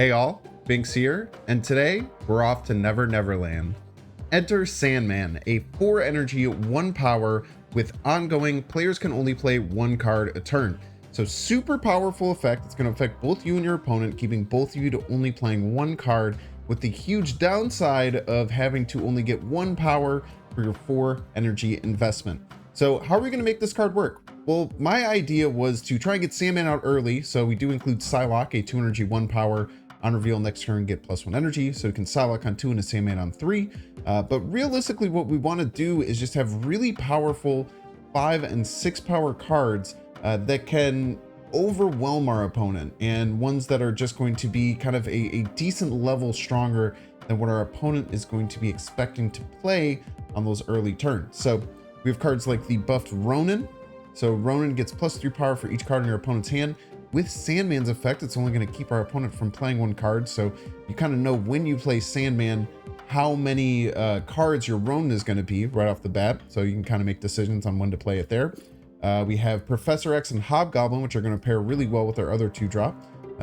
Hey all, Binks here, and today we're off to Never Never Land. Enter Sandman, a 4 energy, 1 power with ongoing, players can only play 1 card a turn. So super powerful effect. It's going to affect both you and your opponent, keeping both of you to only playing 1 card, with the huge downside of having to only get 1 power for your 4 energy investment. So how are we going to make this card work? Well, my idea was to try and get Sandman out early. So we do include Psylocke, a 2 energy, 1 power. On reveal next turn, get +1 energy. So we can Psylocke on 2 and a Sandman on 3. But realistically, what we want to do is just have really powerful 5 and 6 power cards that can overwhelm our opponent, and ones that are just going to be kind of a decent level stronger than what our opponent is going to be expecting to play on those early turns. So we have cards like the buffed Ronin. So Ronin gets +3 power for each card in your opponent's hand. With Sandman's effect, it's only going to keep our opponent from playing 1 card. So you kind of know when you play Sandman how many cards your Ronin is going to be right off the bat. So you can kind of make decisions on when to play it there. We have Professor X and Hobgoblin, which are going to pair really well with our other 2-drop.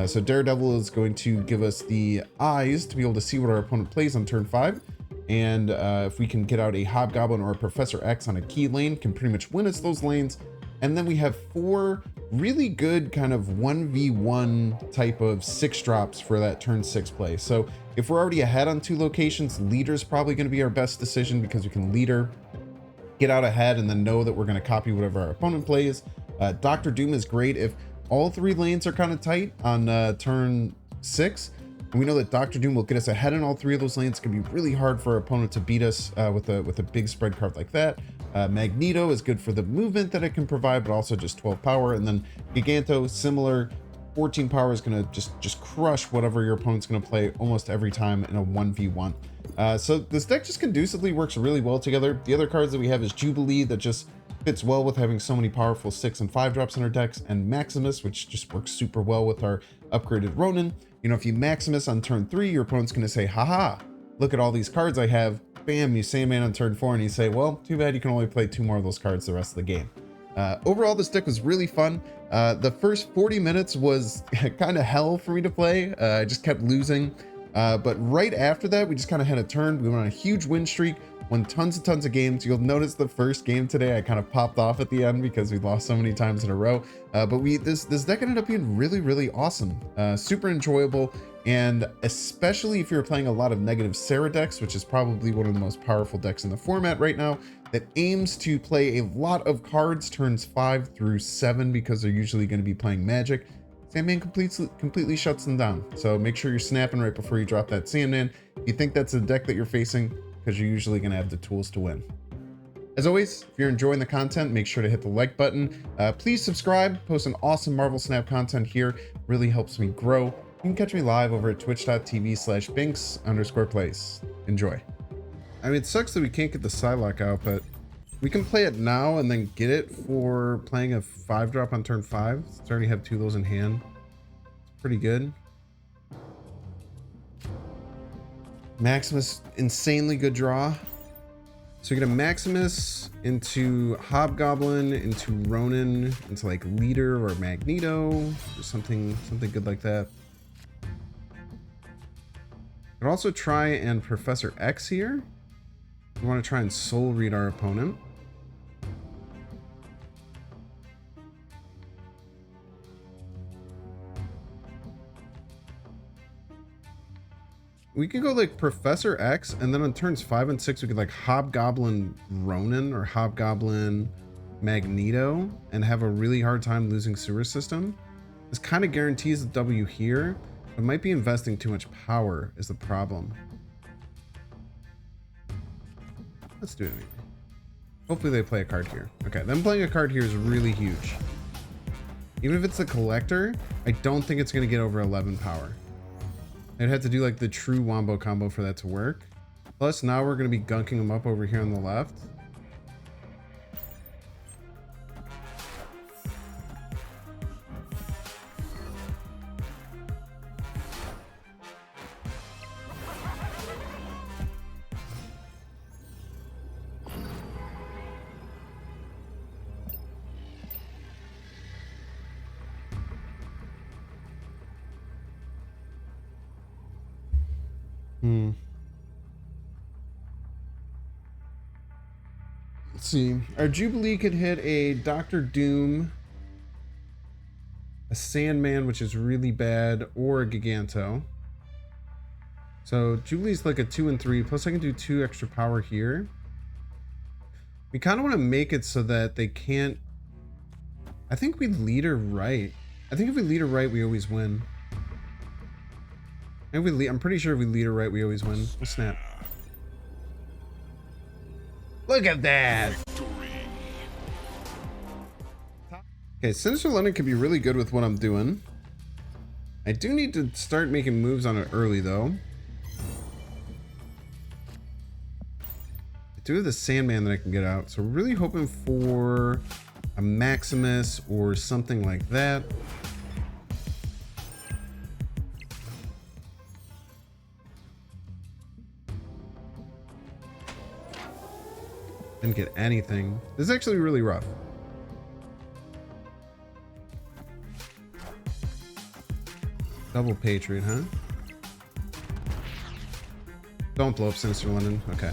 So Daredevil is going to give us the eyes to be able to see what our opponent plays on turn 5. And if we can get out a Hobgoblin or a Professor X on a key lane, can pretty much win us those lanes. And then we have 4 really good kind of 1v1 type of 6-drops for that turn 6 play. So if we're already ahead on 2 locations, Leader's probably going to be our best decision, because we can Leader, get out ahead, and then know that we're going to copy whatever our opponent plays. Dr. Doom is great if all 3 lanes are kind of tight on turn 6. And we know that Dr. Doom will get us ahead in all 3 of those lanes. It can be really hard for our opponent to beat us with a big spread card like that. Magneto is good for the movement that it can provide, but also just 12 power. And then Giganto, similar, 14 power, is going to just crush whatever your opponent's going to play almost every time in a 1v1. So this deck just conducively works really well together. The other cards that we have is Jubilee, that just fits well with having so many powerful 6 and 5 drops in our decks, and Maximus, which just works super well with our upgraded Ronin. You know, if you Maximus on turn 3, your opponent's going to say, haha, look at all these cards I have. Bam, you Sandman on turn 4, and you say, well, too bad you can only play 2 more of those cards the rest of the game. Overall, this deck was really fun. The first 40 minutes was kind of hell for me to play. I just kept losing. But right after that, we just kind of had a turn. We went on a huge win streak, won tons of games. You'll notice the first game today, I kind of popped off at the end because we lost so many times in a row. But this deck ended up being really awesome, super enjoyable. And especially if you're playing a lot of negative Sera decks, which is probably one of the most powerful decks in the format right now, that aims to play a lot of cards turns 5 through 7, because they're usually going to be playing Magic. Sandman completely shuts them down. So make sure you're snapping right before you drop that Sandman. If you think that's a deck that you're facing, because you're usually going to have the tools to win. As always, if you're enjoying the content, make sure to hit the like button. Please subscribe, post an awesome Marvel Snap content here. Really helps me grow. You can catch me live over at twitch.tv/binks_plays. Enjoy. I mean, it sucks that we can't get the Psylocke out, but we can play it now and then get it for playing a 5-drop on turn 5. Since I already have 2 of those in hand. It's pretty good. Maximus, insanely good draw. So we get a Maximus into Hobgoblin, into Ronin, into like Leader or Magneto, or something good like that. Could also try and Professor X here. We want to try and soul read our opponent. We could go like Professor X, and then on turns 5 and 6 we could like Hobgoblin Ronin or Hobgoblin Magneto and have a really hard time losing Sewer System. This kind of guarantees the W here, but might be investing too much power is the problem. Let's do it anyway. Hopefully they play a card here. Okay, them playing a card here is really huge. Even if it's a collector, I don't think it's going to get over 11 power. I'd have to do like the true wombo combo for that to work. Plus now we're going to be gunking them up over here on the left. Hmm. Let's see. Our Jubilee could hit a Doctor Doom, a Sandman, which is really bad, or a Giganto. So Jubilee's like a 2 and 3. Plus I can do 2 extra power here. We kind of want to make it so that they can't. I think we lead her right. I think if we lead her right, we always win. And I'm pretty sure if we lead her right, we always win. Oh, snap. Look at that. Okay, Sinister London could be really good with what I'm doing. I do need to start making moves on it early, though. I do have the Sandman that I can get out, so we're really hoping for a Maximus or something like that. Didn't get anything. This is actually really rough. Double Patriot, huh? Don't blow up Sinister London. Okay.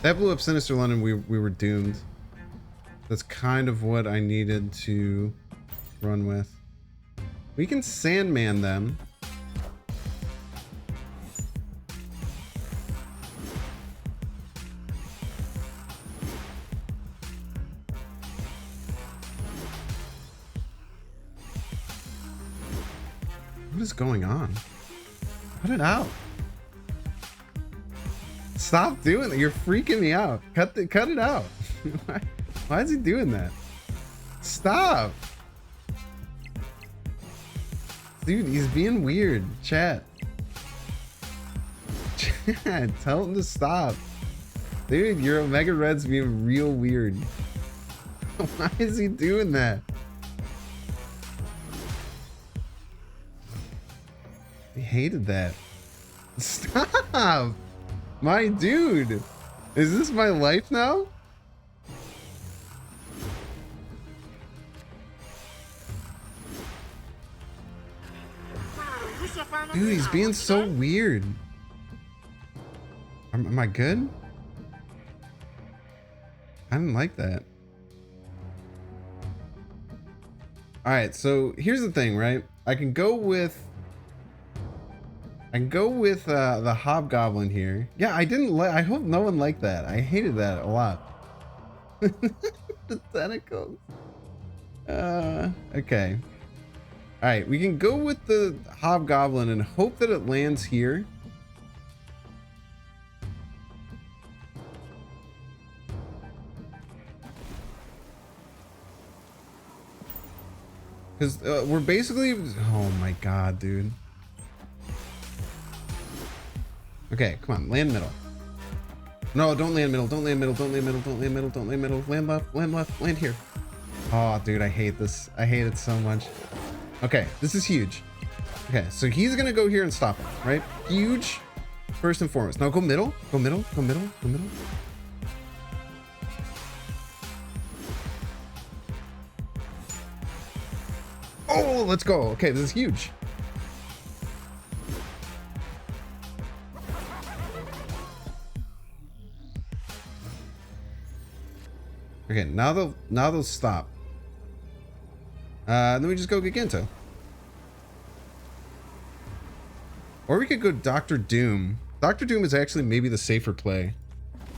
That blew up Sinister London, we were doomed. That's kind of what I needed to run with. We can Sandman them. What is going on? Cut it out. Stop doing it. You're freaking me out. Cut it out. Why is he doing that? Stop. Dude, he's being weird. Chat. Chat, tell him to stop. Dude, your Omega Red's being real weird. Why is he doing that? I hated that. Stop! My dude! Is this my life now? Dude, he's being so weird. Am I good? I didn't like that. Alright, so here's the thing, right? I can go with the Hobgoblin here. Yeah, I hope no one liked that. I hated that a lot. The tentacles. Okay. Alright, we can go with the Hobgoblin and hope that it lands here. Because we're basically... Oh my god, dude. Okay, come on, land middle. No, don't land middle, don't land middle, don't land middle, don't land middle, don't land middle. Land left, land here. Oh, dude, I hate this. I hate it so much. Okay, this is huge. Okay, so he's gonna go here and stop it, right? Huge, first and foremost. Now go middle, go middle, go middle, go middle. Oh, let's go. Okay, this is huge. Okay, now they'll stop. Then we just go Giganto. Or we could go Dr. Doom. Dr. Doom is actually maybe the safer play.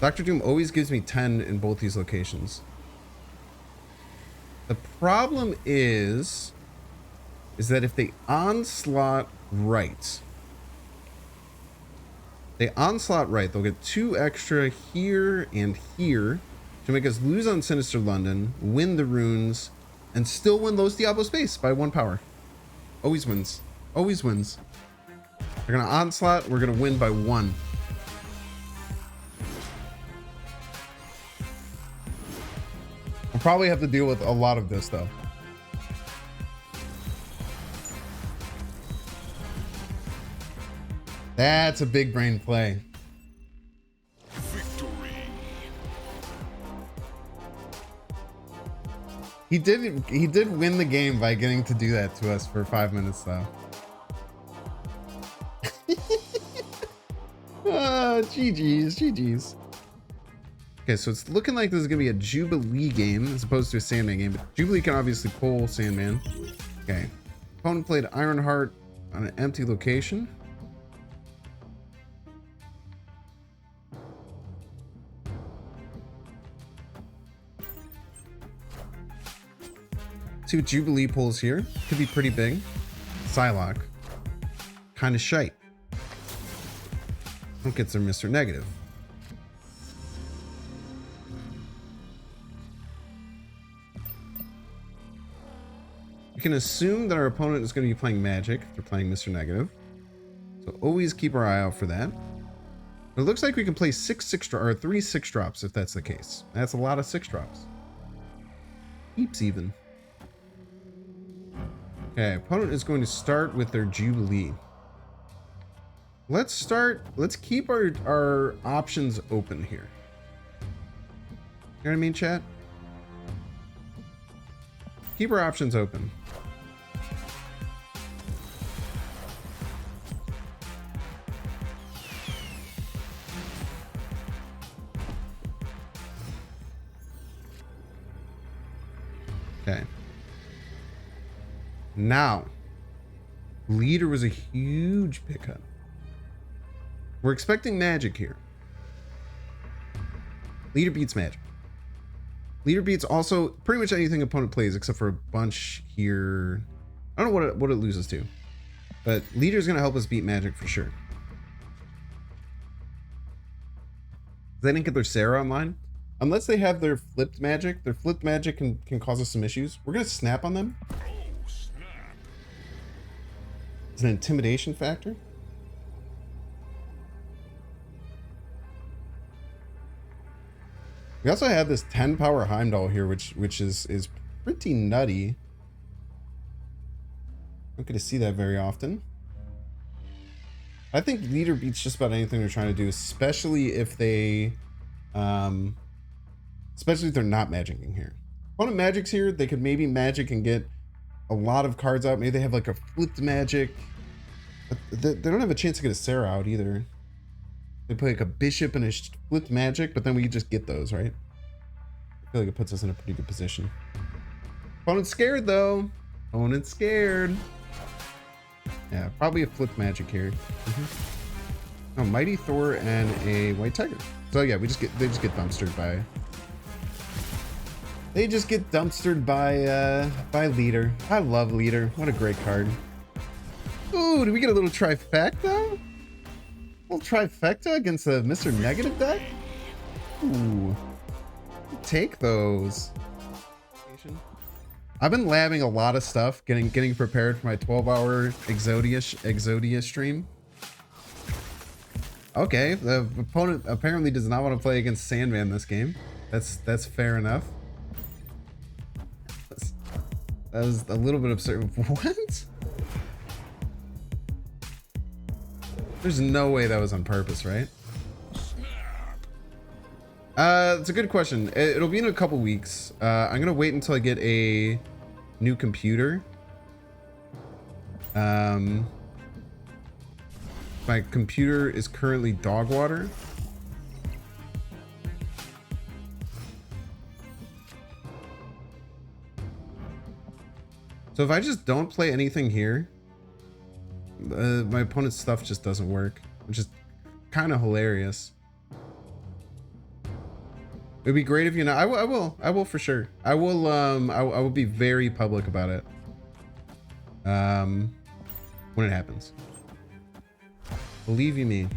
Dr. Doom always gives me 10 in both these locations. The problem is that if they onslaught right, they'll get 2 extra here and here to make us lose on Sinister London, win the runes, and still win Los Diablo Space by 1 power. Always wins. Always wins. They're gonna onslaught, we're gonna win by 1. We'll probably have to deal with a lot of this though. That's a big brain play. He did win the game by getting to do that to us for 5 minutes though. GG's, GG's. Okay, so it's looking like this is gonna be a Jubilee game as opposed to a Sandman game, but Jubilee can obviously pull Sandman. Okay. Opponent played Ironheart on an empty location. See what Jubilee pulls here. Could be pretty big. Psylocke. Kind of shite. Don't get their Mr. Negative. You can assume that our opponent is going to be playing Magic if they're playing Mr. Negative. So always keep our eye out for that. But it looks like we can play 3 6-drops if that's the case. That's a lot of 6-drops. Heaps even. Okay, opponent is going to start with their Jubilee. Let's keep our options open here. You know what I mean, chat? Keep our options open. Okay. Now, leader was a huge pickup. We're expecting Magic here. Leader beats Magic. Leader beats also pretty much anything opponent plays except for a bunch here. I don't know what it loses to, but leader is going to help us beat Magic for sure. They didn't get their Sera online. Unless they have their flipped Magic. Their flipped Magic can cause us some issues. We're going to snap on them. It's an intimidation factor. We also have this 10 power Heimdall here, which is pretty nutty. Not going to see that very often. I think leader beats just about anything they're trying to do, especially if they, especially if they're not magicking here. Opponent magics here, they could maybe magic and get a lot of cards out. Maybe they have like a flipped magic. But they don't have a chance to get a Sera out either. They play like a bishop and a flipped magic, but then we just get those, right? I feel like it puts us in a pretty good position. Opponent's scared though. Opponent's scared. Yeah, probably a flipped magic here. Oh, Mighty Thor and a White Tiger. So yeah, they just get dumpstered by. They just get dumpstered by leader. I love leader. What a great card. Ooh, did we get a little trifecta? A little trifecta against a Mr. Negative deck? Ooh. Take those. I've been labbing a lot of stuff, getting prepared for my 12-hour Exodia stream. Okay, the opponent apparently does not want to play against Sandman this game. That's fair enough. That was a little bit absurd. What? There's no way that was on purpose, right? It's a good question. It'll be in a couple weeks. I'm gonna wait until I get a new computer. My computer is currently dog water. So if I just don't play anything here, my opponent's stuff just doesn't work, which is kind of hilarious. It'd be great if you know. I will for sure. I will be very public about it. When it happens. Believe you me.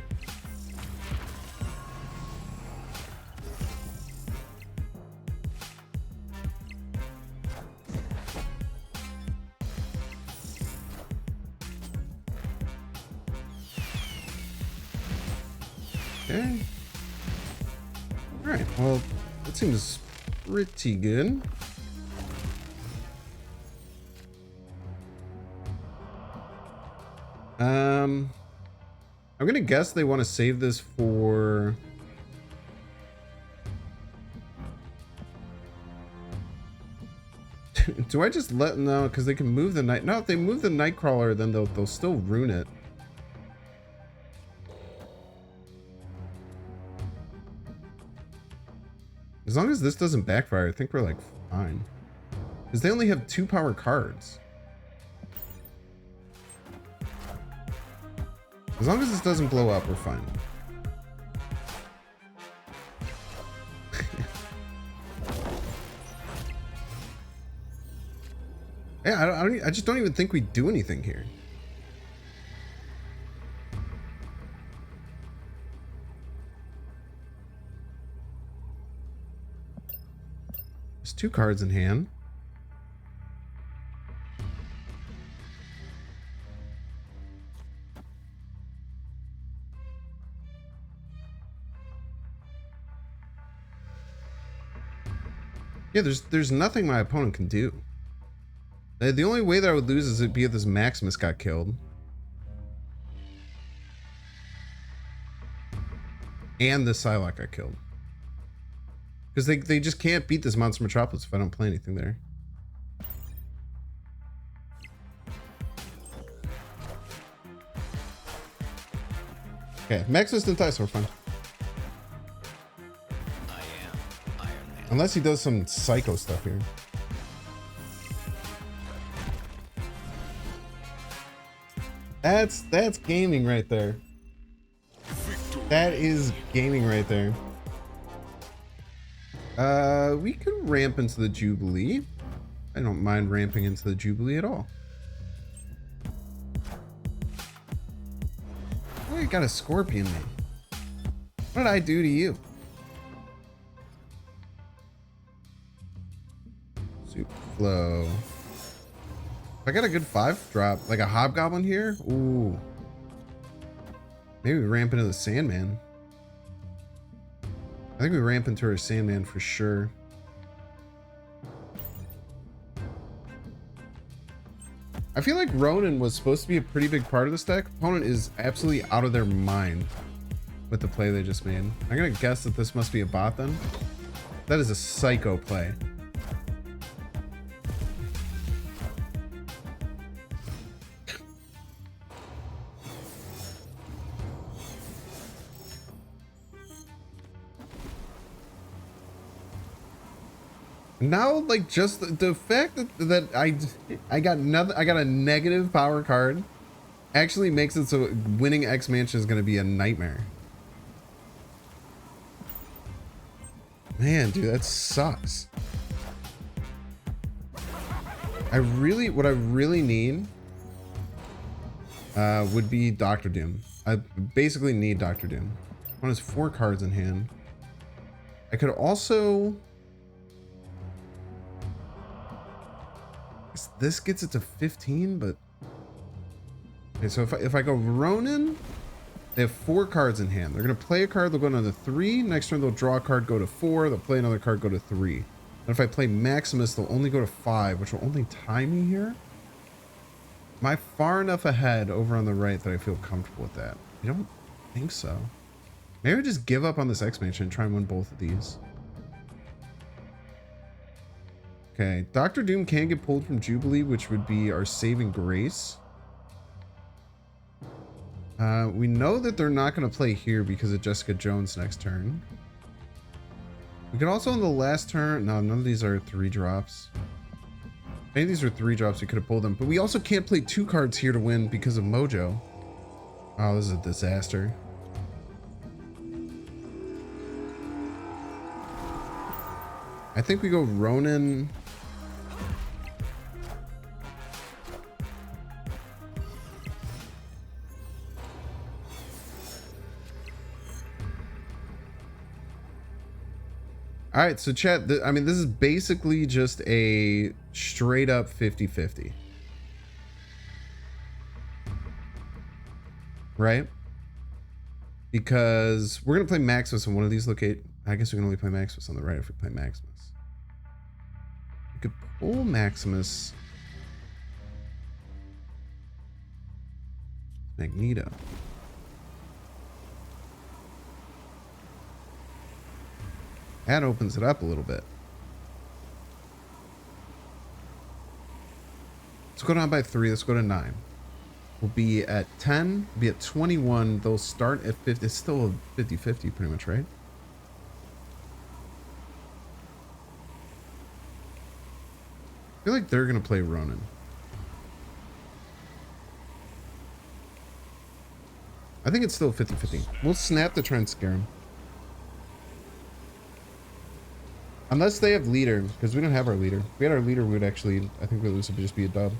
Okay. All right. Well, that seems pretty good. I'm gonna guess they want to save this for. Do I just let no? Because they can move the night. No, if they move the Nightcrawler, then they'll still ruin it. As long as this doesn't backfire, I think we're like fine. Because they only have 2 power cards. As long as this doesn't blow up, we're fine. Yeah, I just don't even think we do anything here. There's 2 cards in hand. Yeah, there's nothing my opponent can do. The only way that I would lose is it'd be if this Maximus got killed. And the Psylocke got killed. Because they just can't beat this Monster Metropolis if I don't play anything there. Okay, Maximus didn't die, so we're fine. Unless he does some psycho stuff here. That's gaming right there. That is gaming right there. We could ramp into the Jubilee. I don't mind ramping into the Jubilee at all. Oh, you got a Scorpion, man. What did I do to you? Super Flow. If I got a good 5 drop, like a Hobgoblin here, ooh. Maybe we ramp into the Sandman. I think we ramp into our Sandman for sure. I feel like Ronin was supposed to be a pretty big part of this deck. Opponent is absolutely out of their mind with the play they just made. I'm gonna guess that this must be a bot then. That is a psycho play. Now, like, just the fact that I got nothing, I got a negative power card, actually makes it so winning X Mansion is going to be a nightmare. Man, dude, that sucks. What I really need would be Doctor Doom. I basically need Doctor Doom. One has 4 cards in hand. I could also... This gets it to 15, but... Okay, so if I go Ronin, they have 4 cards in hand. They're going to play a card, they'll go down to 3. Next turn, they'll draw a card, go to 4. They'll play another card, go to 3. And if I play Maximus, they'll only go to 5, which will only tie me here. Am I far enough ahead over on the right that I feel comfortable with that? I don't think so. Maybe I just give up on this X-Mansion and try and win both of these. Okay, Doctor Doom can get pulled from Jubilee, which would be our saving grace. We know that they're not going to play here because of Jessica Jones next turn. We could also on the last turn... No, none of these are 3 drops. If any of these are 3 drops, we could have pulled them. But we also can't play 2 cards here to win because of Mojo. Oh, this is a disaster. I think we go Ronin... All right, so chat, I mean, this is basically just a straight up 50-50. Right? Because we're going to play Maximus on one of these I guess we can only play Maximus on the right if we play Maximus. We could pull Maximus. Magneto. That opens it up a little bit. Let's go down by 3. Let's go to 9. We'll be at 10. We'll be at 21. They'll start at 50. It's still a 50-50 pretty much, right? feel like they're gonna play Ronin. I think it's still 50-50. We'll snap to try and scare him. Unless they have leader, because we don't have our leader. If we had our leader, we would actually, I think we lose, it would just be a dub.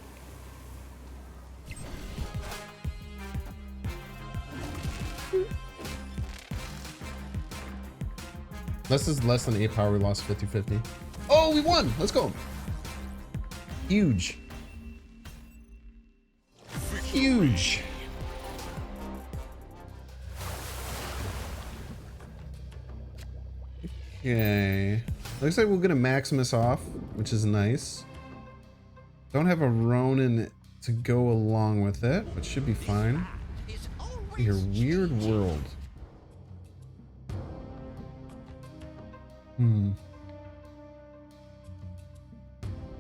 This is less than 8 power, we lost 50-50. Oh, we won! Let's go! Huge. Huge. Okay. Looks like we'll get a Maximus off, which is nice. Don't have a Ronin to go along with it, but should be fine. Your weird world.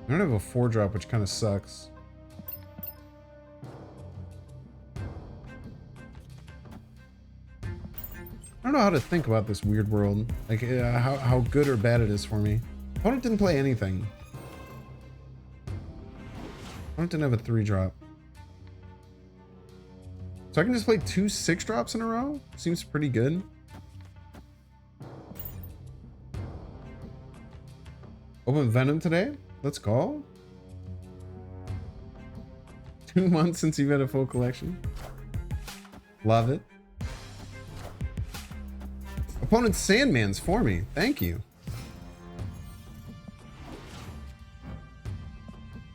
I don't have a 4-drop, which kind of sucks. I don't know how to think about this weird world. Like, how good or bad it is for me. Opponent didn't play anything. Opponent didn't have a 3-drop. So I can just play 2 6-drops in a row? Seems pretty good. Open Venom today? Let's go. 2 months since you've had a full collection. Love it. Opponent Sandman's for me. Thank you.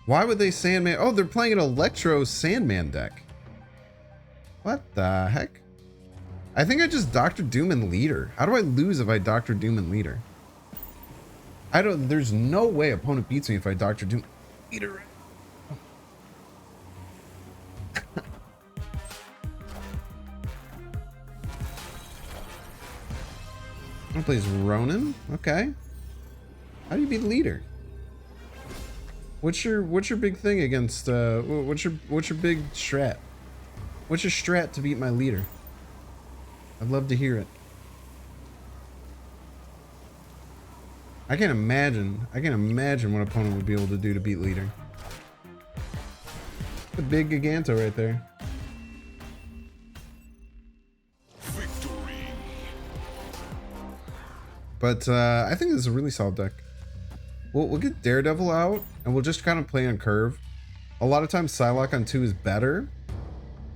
Why would they Sandman? Oh, they're playing an Electro Sandman deck. What the heck? I think I just Dr. Doom and Leader. How do I lose if I Dr. Doom and Leader? I don't, there's no way opponent beats me if I Dr. Doom Leader. One plays Ronin. Okay. How do you beat Leader? What's your big thing against what's your big strat? What's your strat to beat my Leader? I'd love to hear it. I can't imagine what opponent would be able to do to beat Leader. The big Giganto right there. But I think this is a really solid deck. We'll get Daredevil out, and we'll just kind of play on curve. A lot of times Psylocke on 2 is better,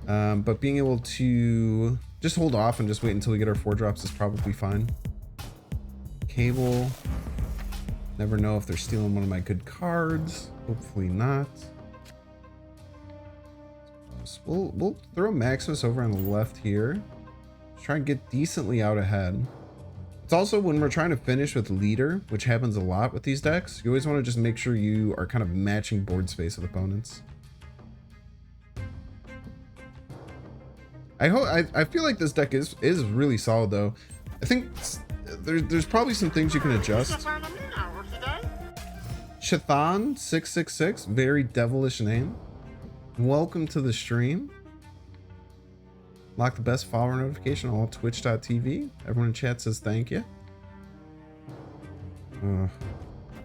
but being able to just hold off and just wait until we get our 4-drops is probably fine. Cable. Never know if they're stealing one of my good cards. Hopefully not. We'll throw Maximus over on the left here. Try and get decently out ahead. It's also when we're trying to finish with Leader, which happens a lot with these decks, you always want to just make sure you are kind of matching board space with opponents. I feel like this deck is really solid though. I think there's probably some things you can adjust. Shathan 666, very devilish name. Welcome to the stream. Lock the best follower notification on all twitch.tv. Everyone in chat says thank you.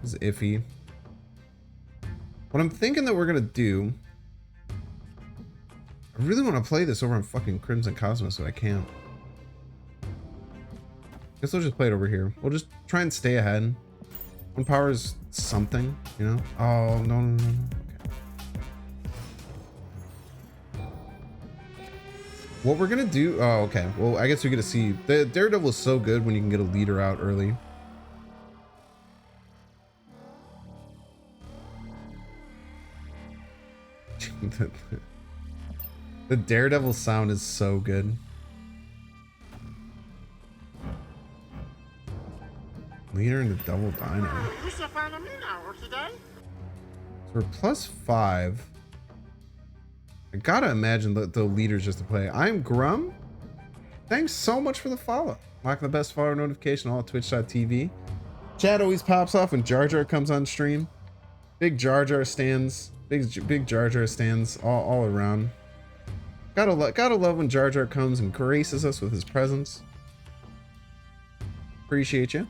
This is iffy. What I'm thinking that we're gonna do, I really want to play this over on fucking Crimson Cosmos, but I can't. Guess we'll just play it over here. We'll just try and stay ahead. 1 power is something, you know? Oh, no. What we're gonna do, oh, okay. Well, I guess we get to see, the Daredevil is so good when you can get a Leader out early. The Daredevil sound is so good. Leader and the double dino. So we're +5. I gotta imagine that the Leader's just to play. I'm Grum. Thanks so much for the follow. Lock the best follower notification on twitch.tv. Chat always pops off when Jar Jar comes on stream. Big Jar Jar stands. Big Jar Jar stands all around. Gotta love when Jar Jar comes and graces us with his presence. Appreciate you.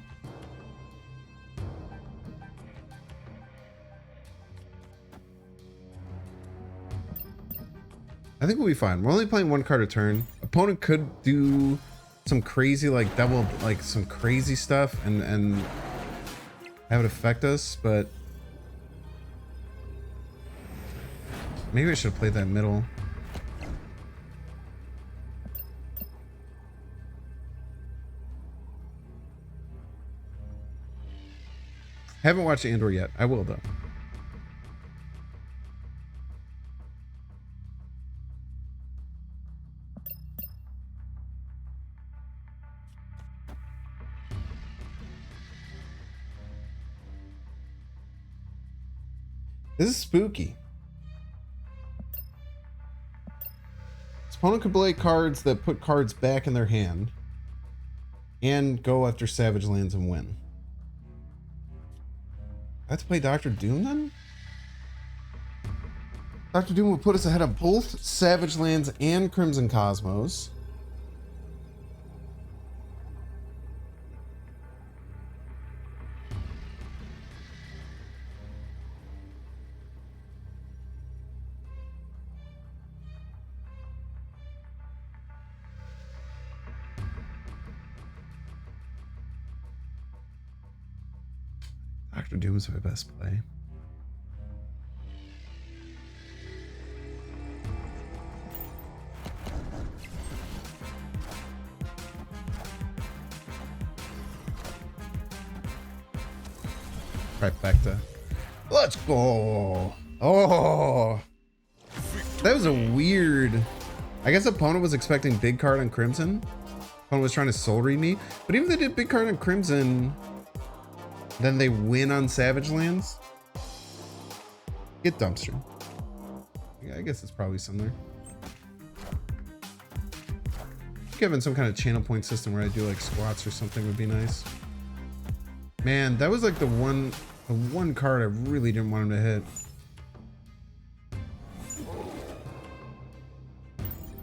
I think we'll be fine. We're only playing one card a turn. Opponent could do some crazy, like double, like some crazy stuff and have it affect us, but maybe I should have played that middle. Haven't watched Andor yet. I will though. This is spooky. This opponent could play cards that put cards back in their hand and go after Savage Lands and win. I have to play Dr. Doom then? Dr. Doom will put us ahead of both Savage Lands and Crimson Cosmos. Dr. Doom is my best play. Trifecta. Let's go. Oh, that was a weird. I guess opponent was expecting big card on Crimson. Opponent was trying to soul read me, but even if they did big card on Crimson, then they win on Savage Lands. Get dumpster. Yeah, I guess it's probably similar. Given some kind of channel point system where I do like squats or something would be nice. Man, that was like the one card I really didn't want him to hit.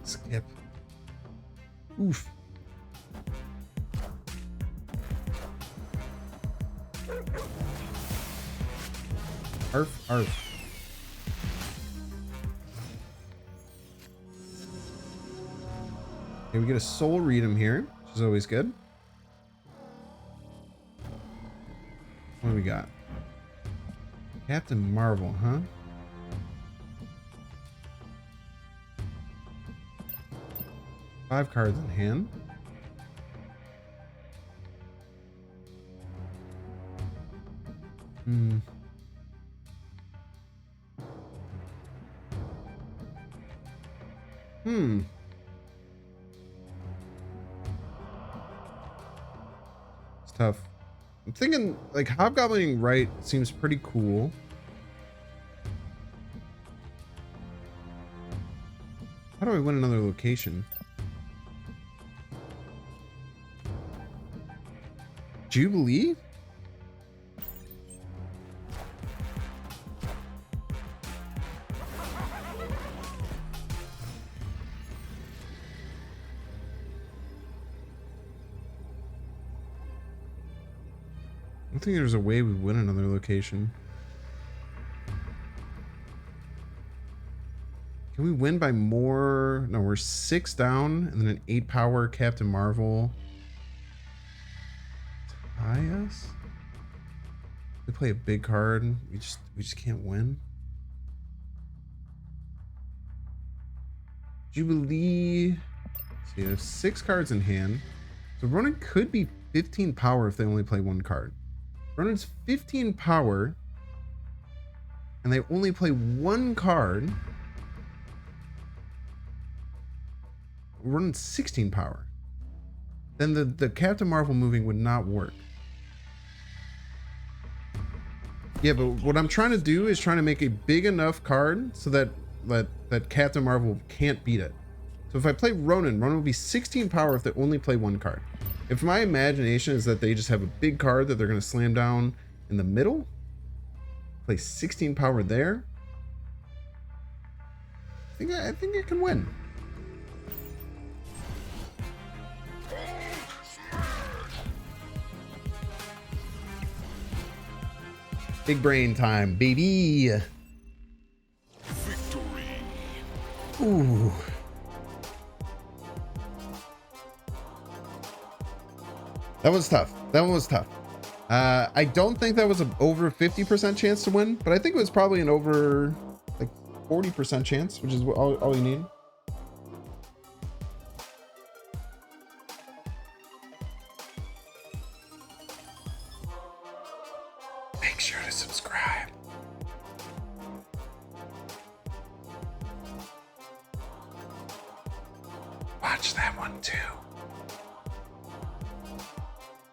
Skip. Oof. Arf, arf. Okay, we get a soul read him here, which is always good. What do we got? Captain Marvel, huh? Five cards in hand. It's tough. I'm thinking like hobgoblining right seems pretty cool. How do I win another location? Jubilee? I don't think there's a way we win another location. Can we win by more? No, we're 6 down and then an 8 power Captain Marvel. Tie us? We play a big card. We just can't win. Jubilee. Let's see, there's 6 cards in hand. So Ronin could be 15 power if they only play 1 card. Ronin's 15 power and they only play 1 card. Ronin's 16 power. Then the Captain Marvel moving would not work. Yeah, but what I'm trying to do is trying to make a big enough card so that Captain Marvel can't beat it. So if I play Ronin will be 16 power if they only play 1 card. If my imagination is that they just have a big card that they're going to slam down in the middle, play 16 power there, I think I can win. Big brain time, baby. Victory. Ooh. That was tough. That one was tough. I don't think that was an over 50% chance to win, but I think it was probably an over like 40% chance, which is all you need. Make sure to subscribe. Watch that one too.